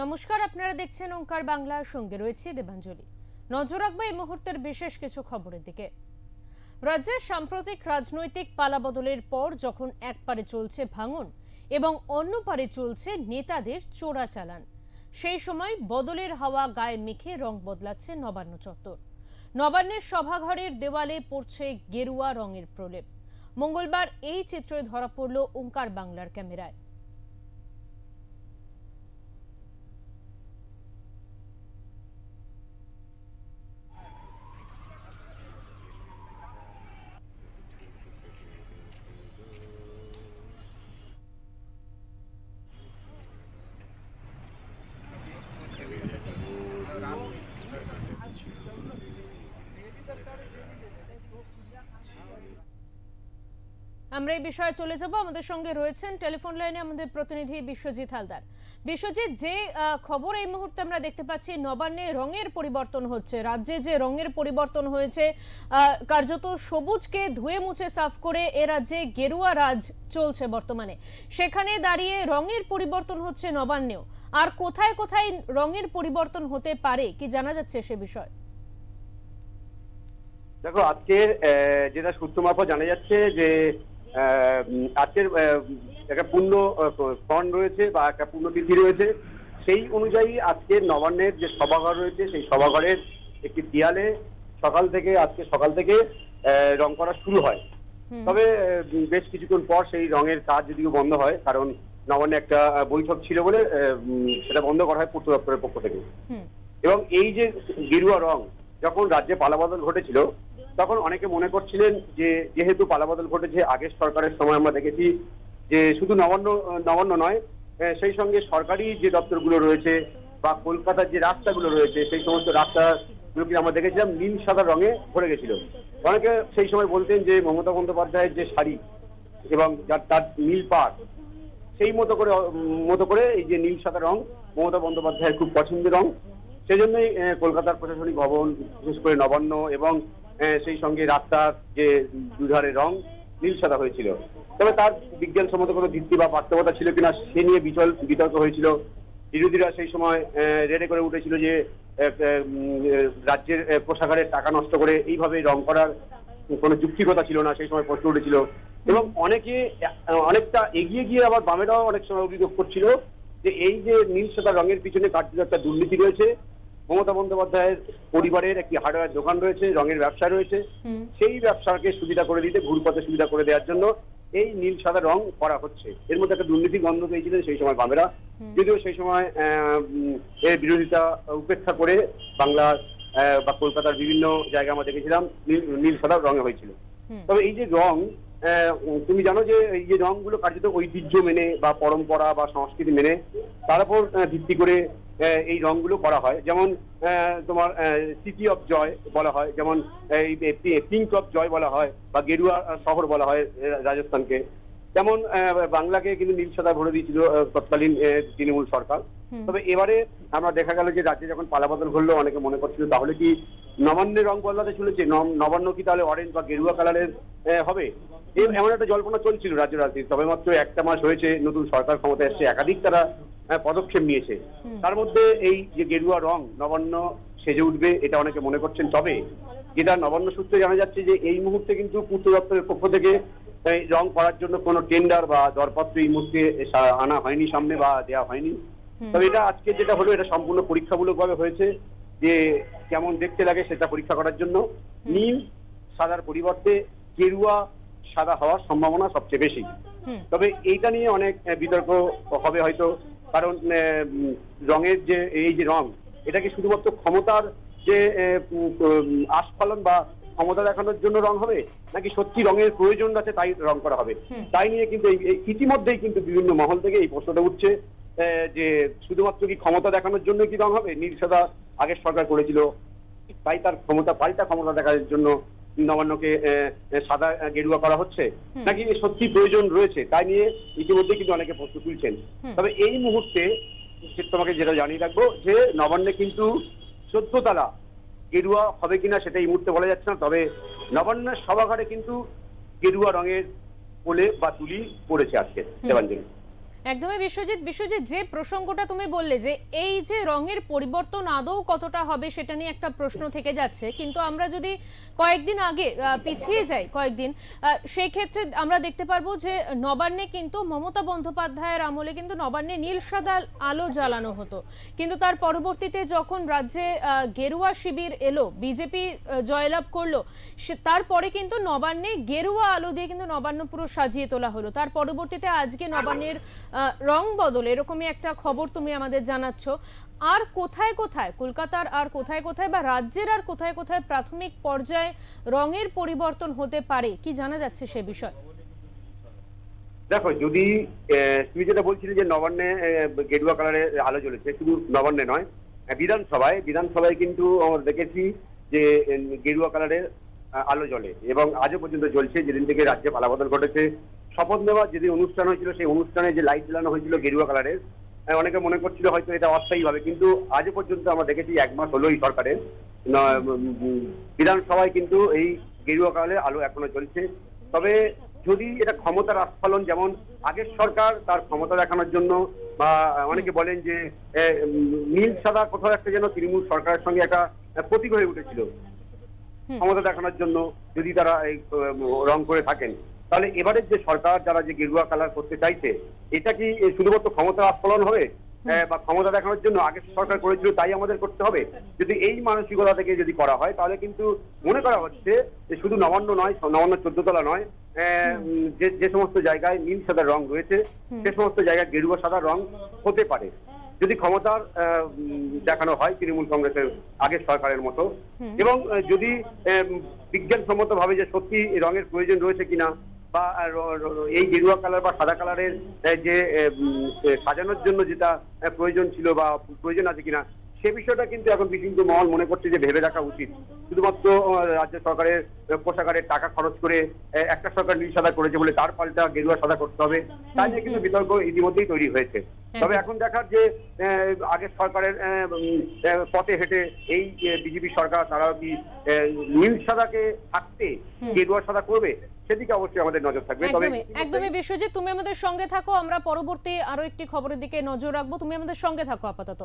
নমস্কার, আপনারা দেখছেন ওঙ্কার বাংলার সঙ্গে রয়েছে দেবাঞ্জলি। নজর রাখবো এই মুহূর্তের বিশেষ কিছু খবরের দিকে। রাজ্যের সাম্প্রতিক রাজনৈতিক পালাবদলের পর যখন এক পারে চলছে ভাঙন এবং অন্য পারে চলছে নেতাদের চোরাচালান, সেই সময় বদলের হাওয়া গায়ে মেখে রং বদলাচ্ছে নবান্ন চত্বর। নবান্নের সভাঘরের দেওয়ালে পড়ছে গেরুয়া রঙের প্রলেপ। মঙ্গলবার এই চিত্রে ধরা পড়ল ওঙ্কার বাংলার ক্যামেরায়। আমরা এই বিষয়ে চলে যাব। আমাদের সঙ্গে রয়েছেন টেলিফোন লাইনে আমাদের প্রতিনিধি বিশ্বজিৎ হালদার। বিশ্বজিৎ, যে খবর এই মুহূর্তে আমরা দেখতে পাচ্ছি, নবান্নে রঙের পরিবর্তন হচ্ছে, রাজ্যে যে রঙের পরিবর্তন হয়েছে, কার্যত সবুজকে ধুয়ে মুছে সাফ করে এ রাজ্যে গেরুয়া রাজ চলছে বর্তমানে। সেখানে দাঁড়িয়ে রঙের পরিবর্তন হচ্ছে নবান্নেও। আর কোথায় কোথায় রঙের পরিবর্তন হতে পারে, কি জানা যাচ্ছে সে বিষয়? দেখো, আজকের যেটা সূত্র মারফত জানা যাচ্ছে যে আজকের একটা পূর্ণ ফ্রন্ট রয়েছে বা একটা পূর্ণ তিথি রয়েছে। সেই অনুযায়ী আজকের নবান্নের যে সভাঘর রয়েছে, সেই সভাঘরের একটি দেয়ালে আজকে সকাল থেকে রং করা শুরু হয়। তবে বেশ কিছুক্ষণ পর সেই রঙের কাজ যদিও বন্ধ হয়, কারণ নবান্নে একটা বৈঠক ছিল বলে সেটা বন্ধ করা হয় পূর্ত দপ্তরের পক্ষ থেকে। এবং এই যে গেরুয়া রং যখন রাজ্যে পালাবদল ঘটেছিল, তখন অনেকে মনে করছিলেন যে যেহেতু পালাবদল ঘটেছে আগের সরকারের সময়, আমরা দেখেছি যে শুধু নবান্ন নয়, সেই সঙ্গে সরকারি যে দপ্তরগুলো রয়েছে বা কলকাতার যে রাস্তাগুলো রয়েছে, সেই সমস্ত রাস্তাগুলোকে আমরা দেখেছিলাম নীল সাদা রঙে ভরে গেছিল। অনেকে সেই সময় বলতেন যে মমতা বন্দ্যোপাধ্যায়ের যে শাড়ি এবং তার নীল পাড়, সেই মতো করে এই যে নীল সাদা রং মমতা বন্দ্যোপাধ্যায়ের খুব পছন্দের রং। সেজন্যই কলকাতার প্রশাসনিক ভবন, বিশেষ করে নবান্ন এবং সেই সঙ্গে রাস্তার যে দুধারে রং নীল সাদা হয়েছিল। তবে তার বিজ্ঞানসম্মত কোনো ভিত্তি বা বাস্তবতা ছিল কিনা সে নিয়ে বিতর্ক হয়েছিল। বিরোধীরা সেই সময় রেডে করে উঠেছিল যে রাজ্যের কোষাগারের টাকা নষ্ট করে এইভাবে রং করার কোনো যুক্তিকতা ছিল না, সেই সময় প্রশ্ন উঠেছিল। এবং অনেকটা এগিয়ে গিয়ে আবার বামেরাও অনেক সময় অভিযোগ করছিল যে এই যে নীল সাদা রঙের পিছনে কার্যত একটা দুর্নীতি রয়েছে। মমতা বন্দ্যোপাধ্যায়ের পরিবারের একটি হার্ডওয়্যার দোকান রয়েছে, রঙের ব্যবসা রয়েছে, সেই ব্যবসাকে সুবিধা করে দিতে, ঘুরপথে সুবিধা করে দেওয়ার জন্য এই নীল সাদা রং করা হচ্ছে। এর মধ্যে একটা দুর্নীতি গন্ধ পেয়েছিলেন সেই সময় বামেরা, যদিও সেই সময় এর বিরোধিতা উপেক্ষা করে বাংলার বা কলকাতার বিভিন্ন জায়গায় আমরা দেখেছিলাম নীল সাদা রঙে হয়েছিল। তবে এই যে রং, তুমি জানো যে এই যে রংগুলো কার্যত ঐতিহ্য মেনে বা পরম্পরা বা সংস্কৃতি মেনে তার উপর ভিত্তি করে এই রংগুলো করা হয়। যেমন তোমার সিটি অফ জয় বলা হয়, যেমন পিঙ্ক অফ জয় বলা হয়, বা গেরুয়া শহর বলা হয় রাজস্থানকে। যেমন বাংলাকে কিন্তু নীল সাদা ভরে দিয়েছিল তৎকালীন তৃণমূল সরকার। তবে এবারে আমরা দেখা গেল যে রাজ্যে যখন পালাবদল ঘটলো, অনেকে মনে করছিল তাহলে কি নবান্নের রং বদলাতে চলেছে, নবান্ন কি তাহলে অরেঞ্জ বা গেরুয়া কালারের হবে, এমন একটা জল্পনা চলছিল রাজ্য রাজনীতি। তবে মাত্র একটা মাস হয়েছে নতুন সরকার ক্ষমতায় এসছে, একাধিক তারা পদক্ষেপ নিয়েছে। তার মধ্যে এই যে গেরুয়া রং নবান্ন সেজে উঠবে এটা অনেকে মনে করছেন। তবে যেটা নবান্ন সূত্রে জানা যাচ্ছে যে এই মুহূর্তে কিন্তু পূর্ত দপ্তরের পক্ষ থেকে রং করার জন্য কোনো টেন্ডার বা দরপত্র এই মুহূর্তে আনা হয়নি সামনে বা দেওয়া হয়নি। তবে এটা আজকে যেটা হলো, এটা সম্পূর্ণ পরীক্ষামূলকভাবে হয়েছে যে কেমন দেখতে লাগে সেটা পরীক্ষা করার জন্য নীল সাদার পরিবর্তে গেরুয়া সাদা হওয়ার সম্ভাবনা সবচেয়ে বেশি। তবে এইটা নিয়ে অনেক বিতর্ক হবে হয়তো, কারণ রঙের যে এই যে রং, এটা কি শুধুমাত্র ক্ষমতার যে আস্ফালন বা ক্ষমতা দেখানোর জন্য রং হবে, নাকি সত্যি রঙের প্রয়োজন আছে তাই রং করা হবে, তাই নিয়ে কিন্তু ইতিমধ্যেই কিন্তু বিভিন্ন মহল থেকে এই প্রশ্নটা উঠছে যে শুধুমাত্র কি ক্ষমতা দেখানোর জন্য কি রং হবে। নীল সাদা আগের সরকার করেছিল, তাই তার পাল্টা ক্ষমতা দেখানোর জন্য নবান্নকে সাদা গেরুয়া করা হচ্ছে, নাকি সত্যি প্রয়োজন রয়েছে, তাই নিয়ে ইতিমধ্যে কিন্তু অনেকে প্রশ্ন তুলছেন। তবে এই মুহূর্তে তোমাকে যেটা জানিয়ে রাখবো যে নবান্নে কিন্তু 14 তলা গেরুয়া হবে কিনা সেটা এই মুহূর্তে বলা যাচ্ছে না। তবে নবান্নের সভাঘরে কিন্তু গেরুয়া রঙের কোলে বা তুলি পড়েছে আজকে দেবাঞ্জলি। একদমই বিশ্বজিৎ, যে প্রসঙ্গটা তুমি বললে যে এই যে রঙের পরিবর্তন আদৌ কতটা হবে সেটা নিয়ে একটা প্রশ্ন থেকে যাচ্ছে, কিন্তু আমরা যদি কয়েকদিন আগে পিছিয়ে যাই কয়েকদিন, সেই ক্ষেত্রে আমরা দেখতে পারবো যে নবান্নে কিন্তু মমতা বন্দ্যোপাধ্যায়ের আমলে কিন্তু নবান্নে নীল সাদা আলো জ্বালানো হতো, কিন্তু তার পরবর্তীতে যখন রাজ্যে গেরুয়া শিবির এলো, বিজেপি জয়লাভ করলো, তারপরে কিন্তু নবান্নে গেরুয়া আলো দিয়ে কিন্তু নবান্ন পুরো সাজিয়ে তোলা হলো। তার পরবর্তীতে আজকে নবান্নের রং বদল, এরকমই একটা খবর তুমি আমাদের জানাচ্ছ। আর কোথায় কোথায় কলকাতার আর কোথায় কোথায় বা রাজ্যের আর কোথায় কোথায় প্রাথমিক পর্যায়ে রঙের পরিবর্তন হতে পারে, কি জানা যাচ্ছে সে বিষয়? দেখো, যদি তুমি যেটা বলছিলে যে নবান্নে গেরুয়া কালারের আলো জ্বলেছে, শুধু নবান্নে নয়, বিধানসভায় কিন্তু আমরা দেখেছি যে গেরুয়া কালারের আলো জ্বলে এবং আজও পর্যন্ত জ্বলছে। যেদিন থেকে রাজ্যে পালাবদল ঘটেছে, শপথ নেওয়ার যেদিন অনুষ্ঠান হয়েছিল, সেই অনুষ্ঠানে যে লাইট জ্বালানো হয়েছিল গেরুয়া কালারের, অনেকে মনে করছিল হয়তো এটা অস্থায়ী হবে, কিন্তু আজও পর্যন্ত আমরা দেখেছি 1 মাস হলো এই সরকারের বিধানসভায় কিন্তু এই গেরুয়া কালারের আলো এখনো জ্বলছে। তবে যদি এটা ক্ষমতার আস্ফালন, যেমন আগের সরকার তার ক্ষমতা দেখানোর জন্য, বা অনেকে বলেন যে নীল সাদা কোথাও একটা যেন তৃণমূল সরকারের সঙ্গে একটা প্রতীক হয়ে উঠেছিল ক্ষমতা দেখানোর জন্য, যদি তারা এই রং করে থাকেন, তাহলে এবারের যে সরকার যারা যে গেরুয়া কালার করতে চাইছে, এটা কি শুধুমাত্র ক্ষমতার আস্ফালন হবে বা ক্ষমতা দেখানোর জন্য আগের সরকার করেছিল তাই আমাদের করতে হবে? যদি এই মানসিকতা থেকে যদি করা হয়, তাহলে কিন্তু মনে করা হচ্ছে যে শুধু নবান্ন নয়, নবান্ন 14 তলা নয়, যে সমস্ত জায়গায় নীল সাদা রং রয়েছে সে সমস্ত জায়গায় গেরুয়া সাদা রং হতে পারে, যদি ক্ষমতার দেখানো হয় তৃণমূল কংগ্রেসের আগের সরকারের মতো। এবং যদি বিজ্ঞানসম্মত ভাবে যে সত্যি রঙের প্রয়োজন রয়েছে কিনা, বা এই গেরুয়া কালার বা সাদা কালারের যে সাজানোর জন্য যেটা প্রয়োজন ছিল বা প্রয়োজন আছে কিনা, সে বিষয়টা কিন্তু এখন বিভিন্ন মহল মনে করছে যে ভেবে দেখা উচিত। শুধুমাত্র রাজ্য সরকারের কোষাগারের টাকা খরচ করে একটা সরকার নীল সাদা করেছে বলে তার পাল্টা গেরুয়া সাদা করতে হবে, তাই নিয়ে কিন্তু বিতর্ক ইতিমধ্যেই তৈরি হয়েছে। তবে এখন দেখার যে আগের সরকারের পথে হেঁটে এই বিজেপি সরকার তারাও কি নীল সাদাকে থাকতে গেরুয়া সাদা করবে, সেদিকে অবশ্যই আমাদের নজর থাকবে। একদমই বিশ্বজিৎ, তুমি আমাদের সঙ্গে থাকো, আমরা পরবর্তী আরো একটি খবরের দিকে নজর রাখবো, তুমি আমাদের সঙ্গে থাকো আপাতত।